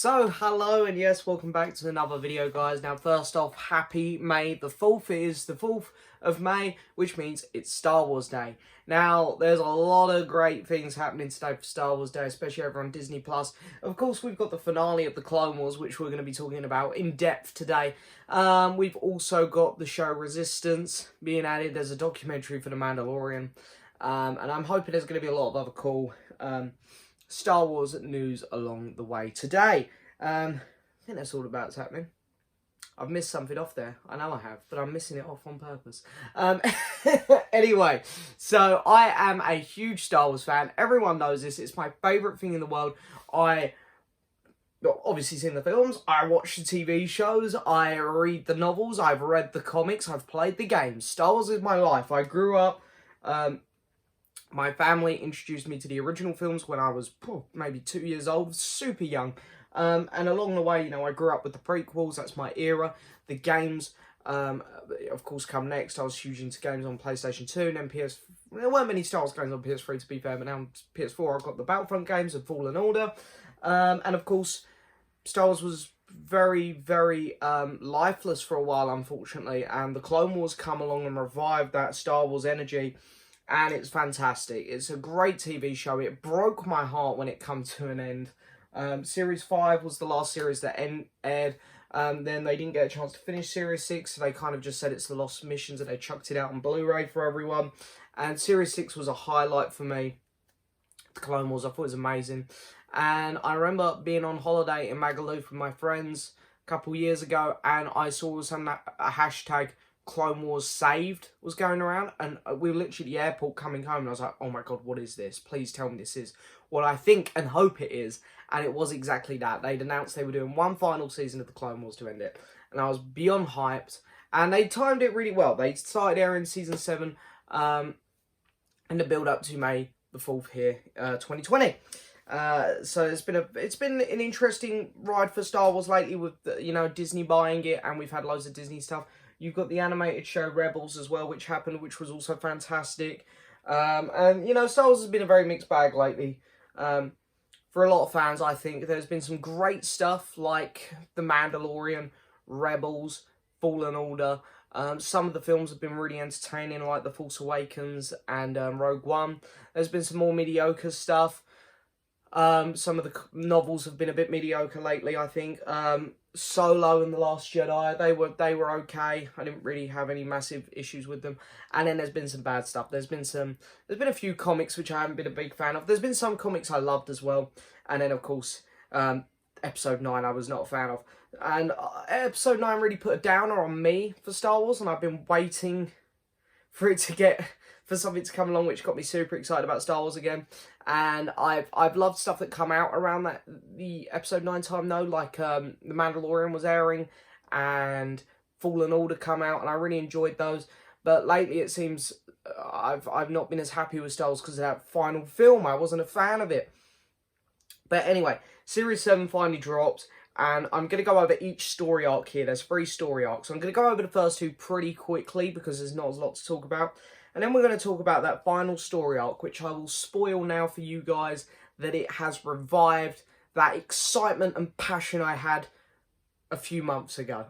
So, hello and yes, welcome back to another video, guys. Now, first off, happy May the 4th. It is the 4th of May, which means it's Star Wars Day. Now, there's a lot of great things happening today for Star Wars Day, especially over on Disney+. Of course, we've got the finale of the Clone Wars, which we're going to be talking about in depth today. We've also got the show Resistance being added. There's a documentary for The Mandalorian. And I'm hoping there's going to be a lot of other cool Star Wars news along the way today. I think that's all about what's happening. I've missed something off there. I know I have, but I'm missing it off on purpose. Anyway, so I am a huge Star Wars fan. Everyone knows this. It's my favourite thing in the world. I obviously seen the films, I watch the TV shows, I read the novels, I've read the comics, I've played the games. Star Wars is my life. I grew up... my family introduced me to the original films when I was maybe 2 years old, super young. And along the way, I grew up with the prequels. That's my era. The games, of course, come next. I was huge into games on PlayStation 2 and then PS... There weren't many Star Wars games on PS3, to be fair, but now on PS4 I've got the Battlefront games and Fallen Order. And of course, Star Wars was very, very lifeless for a while, unfortunately. And the Clone Wars come along and revived that Star Wars energy. And it's fantastic. It's a great TV show. It broke my heart when it came to an end. Series 5 was the last series that aired. Then they didn't get a chance to finish Series 6. So they kind of just said it's the lost missions and they chucked it out on Blu-ray for everyone. And Series 6 was a highlight for me. The Clone Wars, I thought it was amazing. And I remember being on holiday in Magaluf with my friends a couple years ago. And I saw a hashtag Clone Wars saved was going around, and we were literally at the airport coming home, and I was like, oh my god, what is this? Please tell me this is what I think and hope it is. And it was exactly that. They'd announced they were doing one final season of the Clone Wars to end it, and I was beyond hyped, and they timed it really well. They started airing season 7 in the build up to May the 4th here, 2020. So it's been an interesting ride for Star Wars lately with Disney buying it, and we've had loads of Disney stuff. You've got the animated show Rebels as well, which happened, which was also fantastic. And, Star Wars has been a very mixed bag lately. For a lot of fans, I think there's been some great stuff like The Mandalorian, Rebels, Fallen Order. Some of the films have been really entertaining, like The Force Awakens and Rogue One. There's been some more mediocre stuff. Some of the novels have been a bit mediocre lately, I think. Solo and The Last Jedi, they were okay. I didn't really have any massive issues with them. And then there's been some bad stuff. There's been a few comics which I haven't been a big fan of. There's been some comics I loved as well. And then of course, Episode 9 I was not a fan of. And Episode 9 really put a downer on me for Star Wars, and I've been waiting for something to come along, which got me super excited about Star Wars again. And I've loved stuff that come out around the Episode 9 time though, like The Mandalorian was airing and Fallen Order come out, and I really enjoyed those. But lately it seems I've not been as happy with Star Wars because of that final film. I wasn't a fan of it. But anyway, Series 7 finally dropped, and I'm going to go over each story arc here. There's 3 story arcs. I'm going to go over the first 2 pretty quickly because there's not a lot to talk about. And then we're going to talk about that final story arc, which I will spoil now for you guys, that it has revived that excitement and passion I had a few months ago.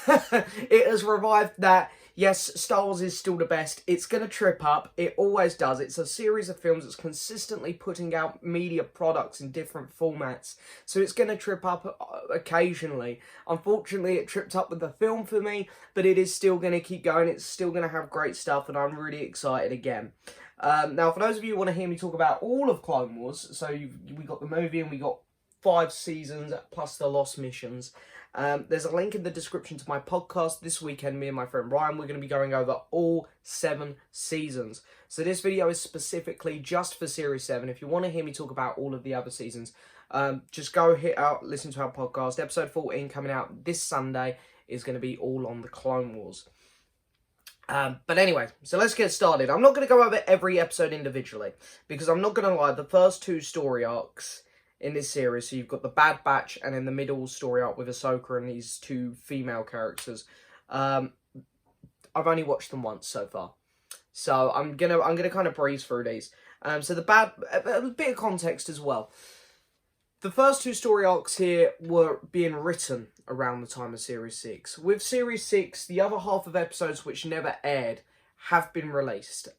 It has revived that, yes, Star Wars is still the best. It's going to trip up. It always does. It's a series of films that's consistently putting out media products in different formats. So it's going to trip up occasionally. Unfortunately, it tripped up with the film for me, but it is still going to keep going. It's still going to have great stuff, and I'm really excited again. Now, for those of you who want to hear me talk about all of Clone Wars, so we got the movie and we got 5 seasons plus the lost missions. There's a link in the description to my podcast. This weekend, me and my friend Ryan, we're going to be going over all 7 seasons. So this video is specifically just for Series 7. If you want to hear me talk about all of the other seasons, just go listen to our podcast. Episode 14 coming out this Sunday is going to be all on the Clone Wars. But anyway, so let's get started. I'm not going to go over every episode individually, because I'm not going to lie, the first 2 story arcs in this series, so you've got the Bad Batch and then the middle story arc with Ahsoka and these 2 female characters. I've only watched them once so far, so I'm gonna kind of breeze through these. So a bit of context as well. the first two story arcs here were being written around the time of Series 6. With Series 6, the other half of episodes which never aired have been released.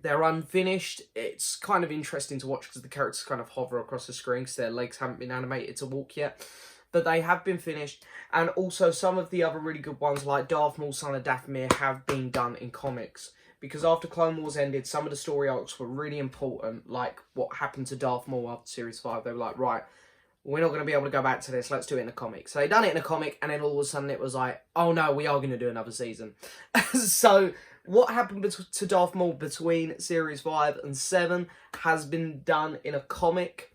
They're unfinished. It's kind of interesting to watch because the characters kind of hover across the screen because their legs haven't been animated to walk yet. But they have been finished. And also some of the other really good ones like Darth Maul, Son of Dathomir have been done in comics. Because after Clone Wars ended, some of the story arcs were really important. Like what happened to Darth Maul after Series 5. They were like, right, we're not going to be able to go back to this. Let's do it in a comic. So they done it in a comic. And then all of a sudden it was like, oh no, we are going to do another season. So what happened to Darth Maul between Series 5 and 7 has been done in a comic.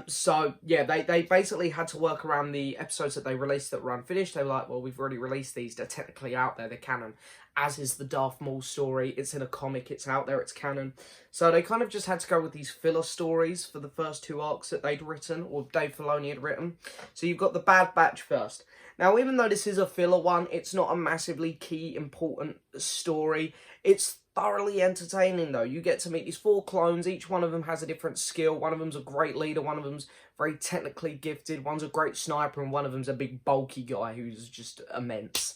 So, yeah, they basically had to work around the episodes that they released that were unfinished. They were like, well, we've already released these. They're technically out there. They're canon. As is the Darth Maul story. It's in a comic. It's out there. It's canon. So they kind of just had to go with these filler stories for the first two arcs that they'd written, or Dave Filoni had written. So you've got the Bad Batch first. Now, even though this is a filler one, it's not a massively key, important story. It's thoroughly entertaining, though. You get to meet these 4 clones. Each one of them has a different skill. One of them's a great leader. One of them's very technically gifted. One's a great sniper. And one of them's a big, bulky guy who's just immense.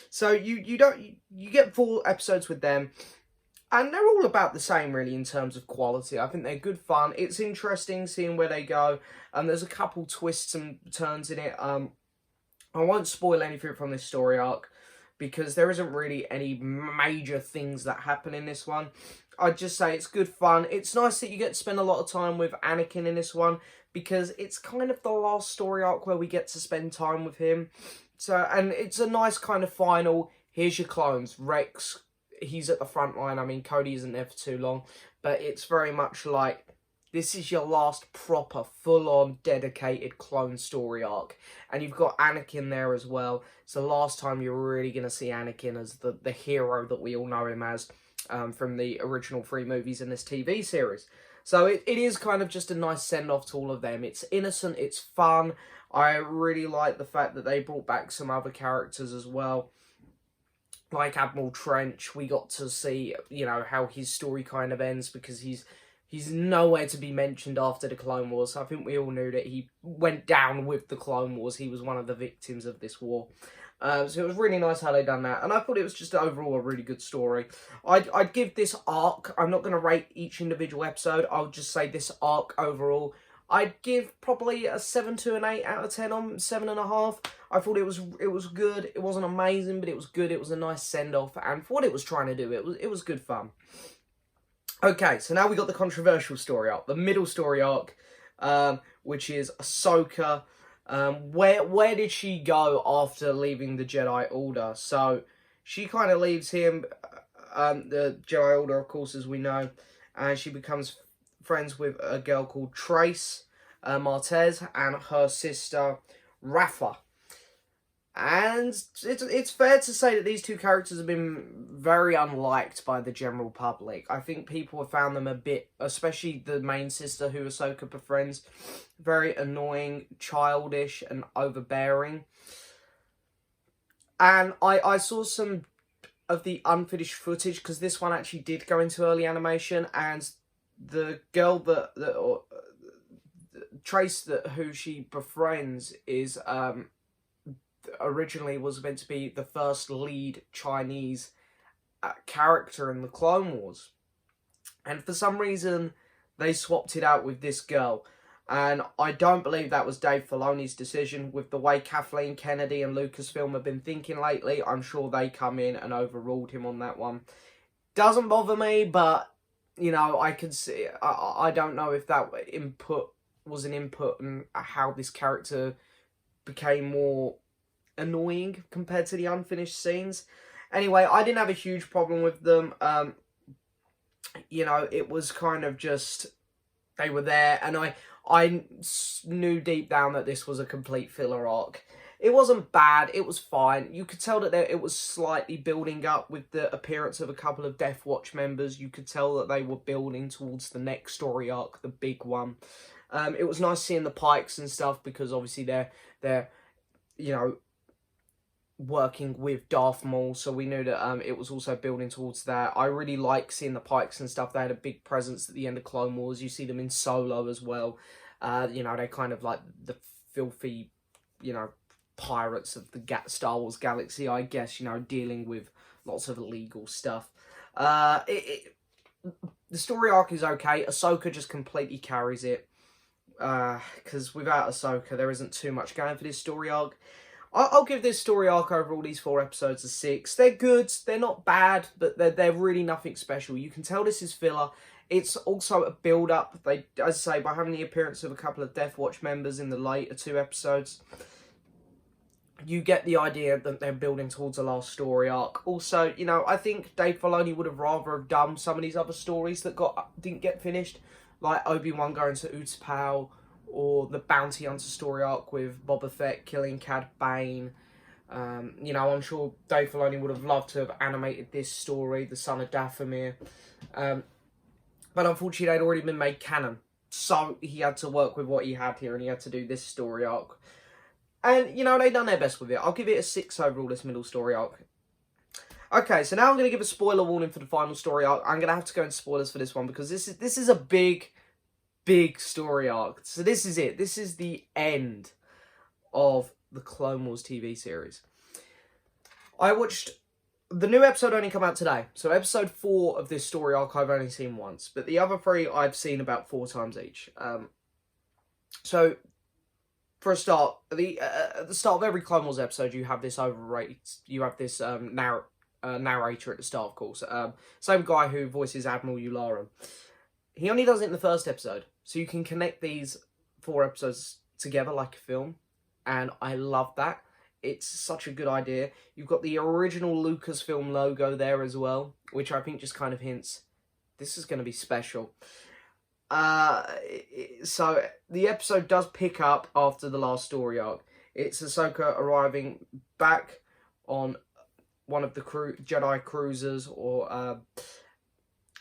So you get 4 episodes with them. And they're all about the same, really, in terms of quality. I think they're good fun. It's interesting seeing where they go. There's a couple twists and turns in it. I won't spoil anything from this story arc, because there isn't really any major things that happen in this one. I'd just say it's good fun. It's nice that you get to spend a lot of time with Anakin in this one, because it's kind of the last story arc where we get to spend time with him. So, and it's a nice kind of final, here's your clones. Rex, he's at the front line. I mean, Cody isn't there for too long, but it's very much like, this is your last proper, full-on, dedicated clone story arc. And you've got Anakin there as well. It's the last time you're really going to see Anakin as the hero that we all know him as from the original 3 movies in this TV series. So it is kind of just a nice send-off to all of them. It's innocent, it's fun. I really like the fact that they brought back some other characters as well. Like Admiral Trench, we got to see, you know, how his story kind of ends, because he's nowhere to be mentioned after the Clone Wars. I think we all knew that he went down with the Clone Wars. He was one of the victims of this war. So it was really nice how they done that. And I thought it was just overall a really good story. I'd give this arc, I'm not going to rate each individual episode. I'll just say this arc overall, I'd give probably a 7 to an 8 out of 10 on 7.5. I thought it was good. It wasn't amazing, but it was good. It was a nice send-off. And for what it was trying to do, it was good fun. Okay, so now we got the controversial story arc, the middle story arc, which is Ahsoka. Where did she go after leaving the Jedi Order? So she kind of leaves him, the Jedi Order, of course, as we know, and she becomes friends with a girl called Trace Martez and her sister Rafa. And it's fair to say that these two characters have been very unliked by the general public. I think people have found them a bit, especially the main sister who Ahsoka befriends, very annoying, childish, and overbearing. And I saw some of the unfinished footage, because this one actually did go into early animation, and the girl Trace, who she befriends, is originally was meant to be the first lead Chinese character in the Clone Wars. And for some reason, they swapped it out with this girl. And I don't believe that was Dave Filoni's decision. With the way Kathleen Kennedy and Lucasfilm have been thinking lately, I'm sure they come in and overruled him on that one. Doesn't bother me, but, you know, I could see, I don't know if that input was an input in how this character became more annoying compared to the unfinished scenes. Anyway, I didn't have a huge problem with them. You know, it was kind of just, they were there, and I knew deep down that this was a complete filler arc. It wasn't bad, it was fine. You could tell that it was slightly building up with the appearance of a couple of Death Watch members. You could tell that they were building towards the next story arc, the big one. It was nice seeing the Pikes and stuff, because obviously they're you know, working with Darth Maul, so we knew that it was also building towards that. I really like seeing the Pikes and stuff. They had a big presence at the end of Clone Wars. You see them in Solo as well. You know, they're kind of like the filthy, you know, pirates of the Star Wars galaxy, I guess, you know, dealing with lots of illegal stuff. The story arc is okay. Ahsoka just completely carries it. Because without Ahsoka, there isn't too much going for this story arc. I'll give this story arc over all these 4 episodes a 6. They're good, they're not bad, but they're really nothing special. You can tell this is filler. It's also a build-up. They, as I say, by having the appearance of a couple of Death Watch members in the later 2 episodes, you get the idea that they're building towards a last story arc. Also, you know, I think Dave Filoni would have rather have done some of these other stories that didn't get finished, like Obi-Wan going to Utapau, or the Bounty Hunter story arc with Boba Fett killing Cad Bane. You know, I'm sure Dave Filoni would have loved to have animated this story, the son of Dathomir. But unfortunately, they'd already been made canon. So he had to work with what he had here, and he had to do this story arc. And, you know, they've done their best with it. I'll give it a 6 overall, this middle story arc. Okay, so now I'm going to give a spoiler warning for the final story arc. I'm going to have to go into spoilers for this one, because this is a big story arc. So this is it. This is the end of the Clone Wars TV series. I watched... The new episode only come out today. So episode 4 of this story arc I've only seen once. But the other 3 I've seen about 4 times each. So, for a start, at the start of every Clone Wars episode, you have this overrated... You have this narrator at the start, of course. Same guy who voices Admiral Yularen. He only does it in the first episode. So you can connect these 4 episodes together like a film. And I love that. It's such a good idea. You've got the original Lucasfilm logo there as well, which I think just kind of hints this is going to be special. So the episode does pick up after the last story arc. It's Ahsoka arriving back on one of the Jedi cruisers,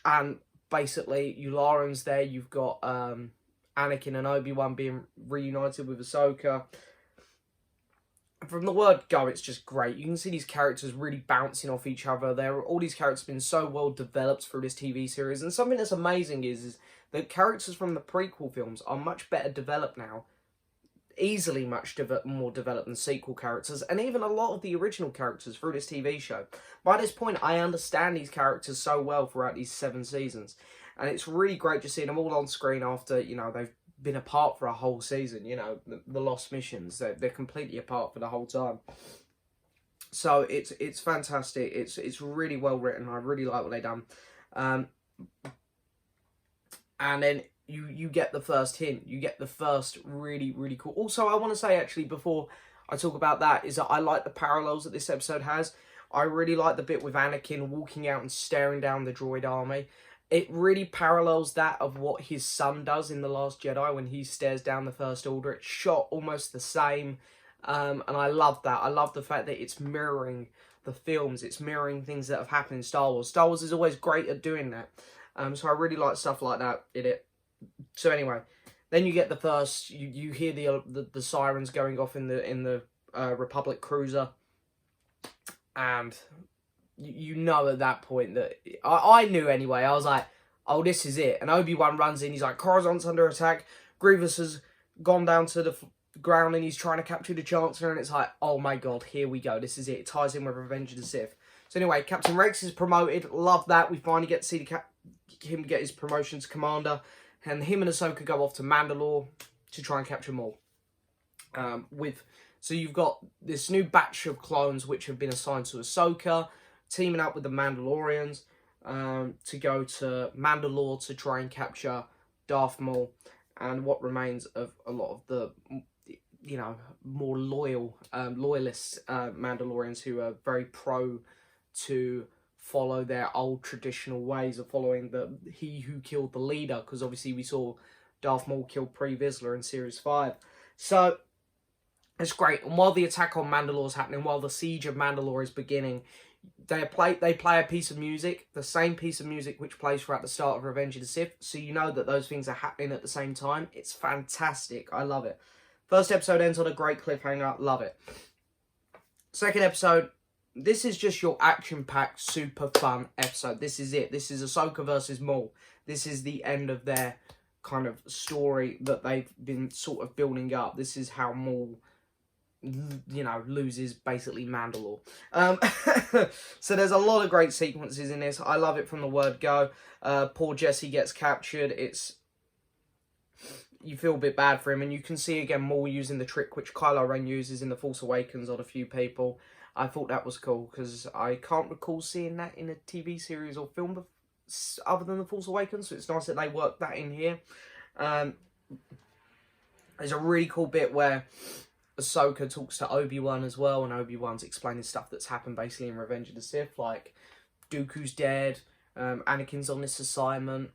and basically Yularen's there. You've got Anakin and Obi-Wan being reunited with Ahsoka. From the word go, it's just great. You can see these characters really bouncing off each other. All these characters have been so well developed through this TV series. And something that's amazing is that characters from the prequel films are much better developed now. Easily much more developed than sequel characters. And even a lot of the original characters through this TV show. By this point, I understand these characters so well throughout these 7 seasons. And it's really great to see them all on screen after, you know, they've been apart for a whole season. You know, the Lost Missions, they're completely apart for the whole time. So it's fantastic. It's really well written. I really like what they've done. And then you get the first hint. You get the first really cool. Also, I want to say actually before I talk about that is that I like the parallels that this episode has. I really like the bit with Anakin walking out and staring down the droid army. It really parallels that of what his son does in The Last Jedi when he stares down the First Order. It's shot almost the same, and I love that. I love the fact that it's mirroring the films. It's mirroring things that have happened in Star Wars. Star Wars is always great at doing that, so I really like stuff like that in it. So anyway, then you get the first. You hear the sirens going off in the Republic cruiser, and you know at that point that... I knew anyway. I was like, oh, this is it. And Obi-Wan runs in. He's like, Coruscant's under attack. Grievous has gone down to the ground and he's trying to capture the Chancellor. And it's like, oh my god, here we go. This is it. It ties in with Revenge of the Sith. So anyway, Captain Rex is promoted. Love that. We finally get to see him get his promotion to Commander. And him and Ahsoka go off to Mandalore to try and capture Maul. So you've got this new batch of clones which have been assigned to Ahsoka, teaming up with the Mandalorians to go to Mandalore to try and capture Darth Maul and what remains of a lot of the, you know, more loyalist Mandalorians who are very pro to follow their old traditional ways of following he who killed the leader, because obviously we saw Darth Maul kill Pre Vizsla in Series 5. So it's great. And while the attack on Mandalore is happening, while the siege of Mandalore is beginning, they play a piece of music, the same piece of music which plays throughout the start of Revenge of the Sith, so you know that those things are happening at the same time. It's fantastic. I love it. First episode ends on a great cliffhanger. Love it. Second episode, this is just your action-packed, super fun episode. This is it. This is Ahsoka versus Maul. This is the end of their kind of story that they've been sort of building up. This is how Maul, you know, loses basically Mandalore. So there's a lot of great sequences in this. I love it from the word go. Poor Jesse gets captured. You feel a bit bad for him, and you can see again Maul using the trick which Kylo Ren uses in The Force Awakens on a few people. I thought that was cool, because I can't recall seeing that in a TV series or film other than The Force Awakens, so it's nice that they worked that in here. There's a really cool bit where Ahsoka talks to Obi-Wan as well, and Obi-Wan's explaining stuff that's happened basically in Revenge of the Sith, like Dooku's dead, Anakin's on this assignment,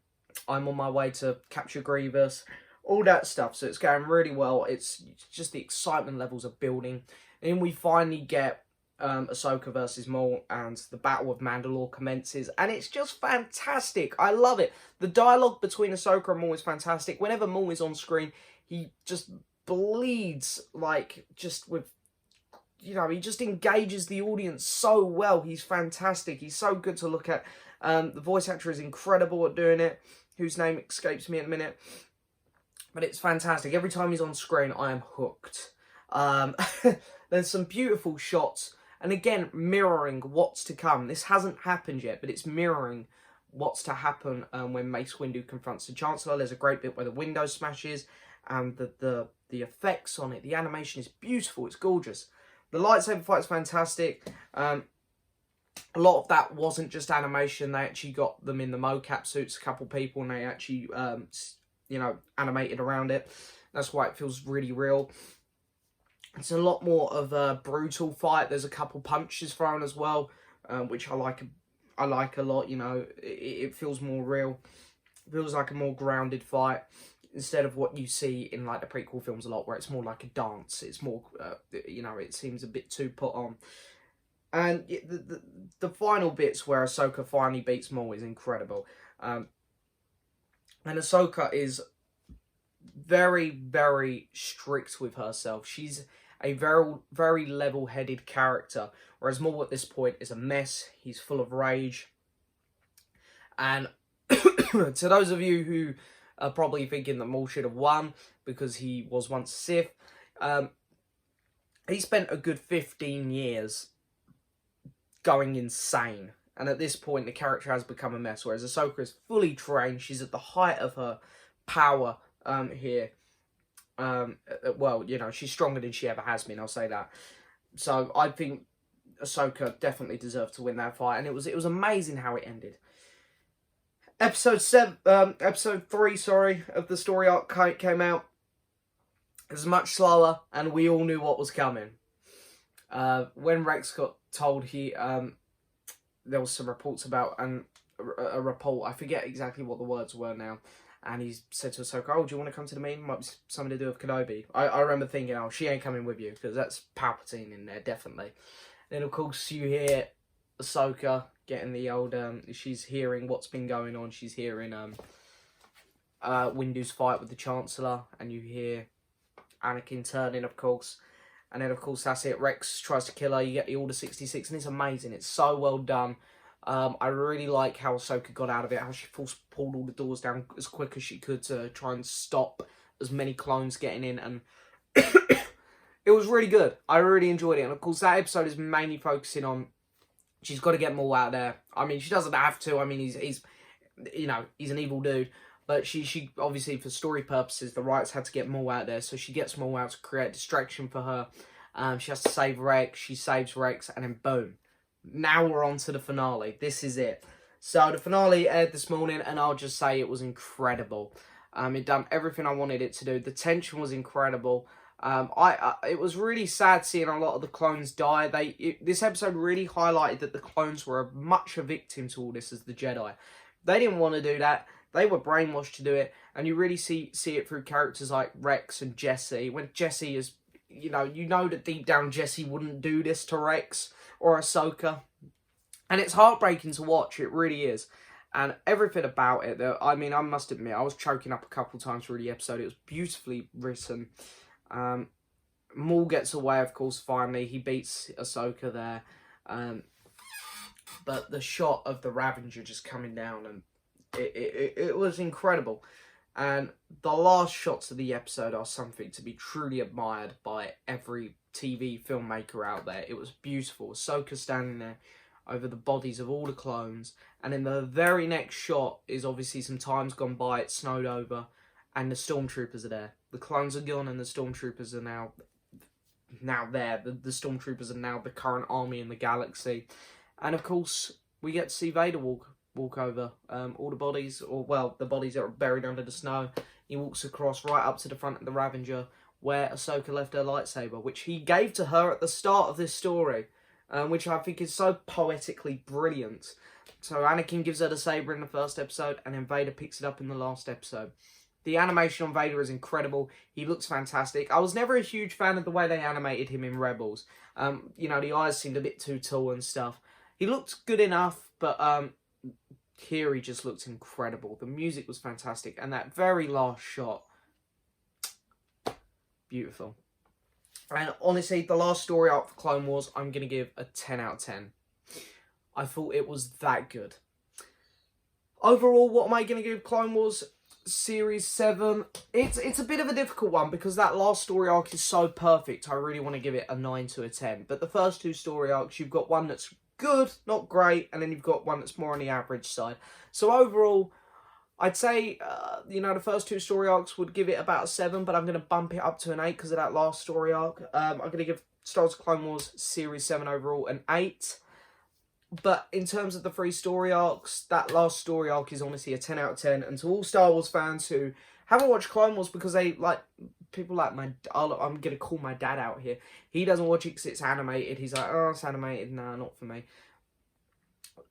I'm on my way to capture Grievous, all that stuff. So it's going really well. It's just the excitement levels are building. And we finally get Ahsoka versus Maul, and the Battle of Mandalore commences, and it's just fantastic. I love it. The dialogue between Ahsoka and Maul is fantastic. Whenever Maul is on screen, he just bleeds, like, just with, you know, he just engages the audience so well. He's fantastic. He's so good to look at. The voice actor is incredible at doing it, whose name escapes me in a minute. But it's fantastic. Every time he's on screen, I am hooked. There's some beautiful shots. And again, mirroring what's to come. This hasn't happened yet, but it's mirroring what's to happen when Mace Windu confronts the Chancellor. There's a great bit where the window smashes, and the effects on it, the animation is beautiful. It's gorgeous. The lightsaber fight is fantastic. A lot of that wasn't just animation. They actually got them in the mocap suits, a couple people, and they actually, you know, animated around it. That's why it feels really real. It's a lot more of a brutal fight. There's a couple punches thrown as well, which I like a lot. You know, it feels more real. It feels like a more grounded fight, instead of what you see in like the prequel films a lot, where it's more like a dance. It's more, you know, it seems a bit too put on. And the final bits where Ahsoka finally beats Maul is incredible. And Ahsoka is very, very strict with herself. She's a very, very level-headed character, whereas Maul at this point is a mess. He's full of rage. And to those of you who are probably thinking that Maul should have won because he was once a Sith, he spent a good 15 years going insane. And at this point, the character has become a mess, whereas Ahsoka is fully trained. She's at the height of her power here. Well, you know, she's stronger than she ever has been, I'll say that. So I think Ahsoka definitely deserved to win that fight, and it was amazing how it ended. Episode 3, sorry, of the story arc came out. It was much slower, and we all knew what was coming. When Rex got told, there was some reports about a report. I forget exactly what the words were now. And he said to Ahsoka, "Oh, do you want to come to the meeting? Might be something to do with Kenobi." I remember thinking, "Oh, she ain't coming with you," because that's Palpatine in there, definitely. Then, of course, you hear Ahsoka getting the old... she's hearing what's been going on. She's hearing Windu's fight with the Chancellor. And you hear Anakin turning, of course. And then, of course, that's it. Rex tries to kill her. You get the Order 66. And it's amazing. It's so well done. I really like how Ahsoka got out of it, how she pulled all the doors down as quick as she could to try and stop as many clones getting in, and it was really good. I really enjoyed it, and of course that episode is mainly focusing on she's got to get Maul out there. I mean, she doesn't have to. I mean, he's you know, he's an evil dude, but she obviously, for story purposes, the writers had to get Maul out there, so she gets Maul out to create distraction for her. She has to save Rex. She saves Rex, and then boom. Now we're on to the finale. This is it. So the finale aired this morning, and I'll just say it was incredible. It done everything I wanted it to do. The tension was incredible. It was really sad seeing a lot of the clones die. This episode really highlighted that the clones were much a victim to all this as the Jedi. They didn't want to do that. They were brainwashed to do it, and you really see it through characters like Rex and Jesse. When Jesse is, you know that deep down Jesse wouldn't do this to Rex or Ahsoka, and it's heartbreaking to watch. It really is, and everything about it. I mean, I must admit, I was choking up a couple times through the episode. It was beautifully written, Maul gets away, of course, finally. He beats Ahsoka there. But the shot of the Ravager just coming down, and it was incredible. And the last shots of the episode are something to be truly admired by every TV filmmaker out there. It was beautiful. Ahsoka standing there over the bodies of all the clones. And in the very next shot is obviously some time's gone by, it's snowed over, and the stormtroopers are there. The clones are gone and the stormtroopers are now there. The stormtroopers are now the current army in the galaxy. And of course, we get to see Vader walk over all the bodies, the bodies that are buried under the snow. He walks across right up to the front of the Ravager, where Ahsoka left her lightsaber, which he gave to her at the start of this story, which I think is so poetically brilliant. So Anakin gives her the saber in the first episode, and then Vader picks it up in the last episode. The animation on Vader is incredible. He looks fantastic. I was never a huge fan of the way they animated him in Rebels. The eyes seemed a bit too tall and stuff. He looked good enough, but here he just looked incredible. The music was fantastic, and that very last shot, beautiful. And honestly, the last story arc for Clone Wars, I'm going to give a 10 out of 10. I thought it was that good. Overall, what am I going to give Clone Wars Series 7? It's a bit of a difficult one because that last story arc is so perfect. I really want to give it a 9 to a 10. But the first two story arcs, you've got one that's good, not great, and then you've got one that's more on the average side. So overall, I'd say, the first two story arcs would give it about a 7, but I'm going to bump it up to an 8 because of that last story arc. I'm going to give Star Wars Clone Wars Series 7 overall an 8. But in terms of the 3 story arcs, that last story arc is honestly a 10 out of 10. And to all Star Wars fans who haven't watched Clone Wars because they like... People like I'm going to call my dad out here. He doesn't watch it because it's animated. He's like, oh, it's animated. Nah, not for me.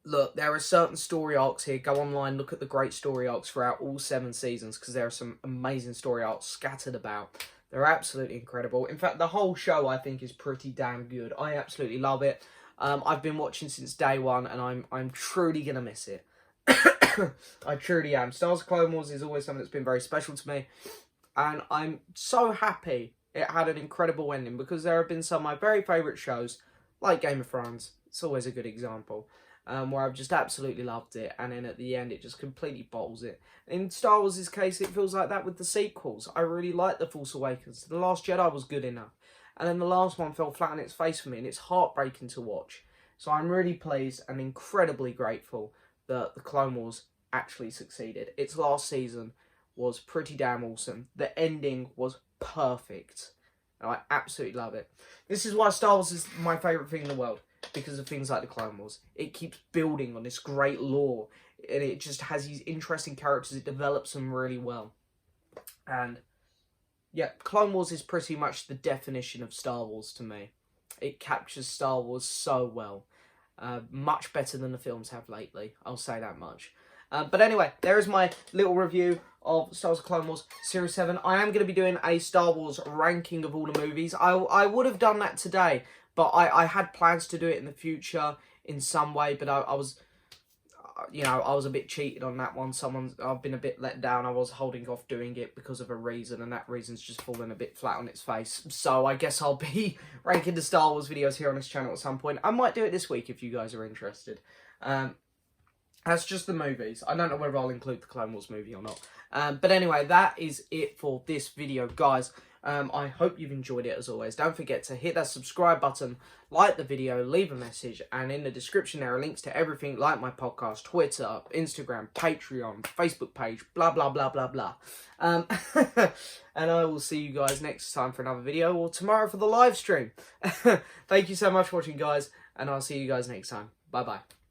Look, there are certain story arcs here. Go online, look at the great story arcs throughout all 7 seasons because there are some amazing story arcs scattered about. They're absolutely incredible. In fact, the whole show, I think, is pretty damn good. I absolutely love it. I've been watching since day one, and I'm truly going to miss it. I truly am. Star Wars Clone Wars is always something that's been very special to me. And I'm so happy it had an incredible ending because there have been some of my very favourite shows, like Game of Thrones. It's always a good example, where I've just absolutely loved it. And then at the end, it just completely bottles it. In Star Wars' case, it feels like that with the sequels. I really like The Force Awakens. The Last Jedi was good enough. And then the last one fell flat on its face for me, and it's heartbreaking to watch. So I'm really pleased and incredibly grateful that the Clone Wars actually succeeded. Its last season was pretty damn awesome. The ending was perfect. And I absolutely love it. This is why Star Wars is my favourite thing in the world. Because of things like the Clone Wars. It keeps building on this great lore. And it just has these interesting characters. It develops them really well. And yeah, Clone Wars is pretty much the definition of Star Wars to me. It captures Star Wars so well. Much better than the films have lately. I'll say that much. But anyway, there is my little review of Star Wars Clone Wars Series 7. I am going to be doing a Star Wars ranking of all the movies. I would have done that today, but I had plans to do it in the future in some way, but I was... I was a bit cheated on that one. I've been a bit let down. I was holding off doing it because of a reason, and that reason's just fallen a bit flat on its face. So I guess I'll be ranking the Star Wars videos here on this channel at some point. I might do it this week if you guys are interested. That's just the movies. I don't know whether I'll include the Clone Wars movie or not. But anyway, that is it for this video, guys. I hope you've enjoyed it as always. Don't forget to hit that subscribe button, like the video, leave a message, and in the description there are links to everything like my podcast, Twitter, Instagram, Patreon, Facebook page, blah, blah, blah, blah, blah. And I will see you guys next time for another video, or tomorrow for the live stream. Thank you so much for watching, guys, and I'll see you guys next time. Bye-bye.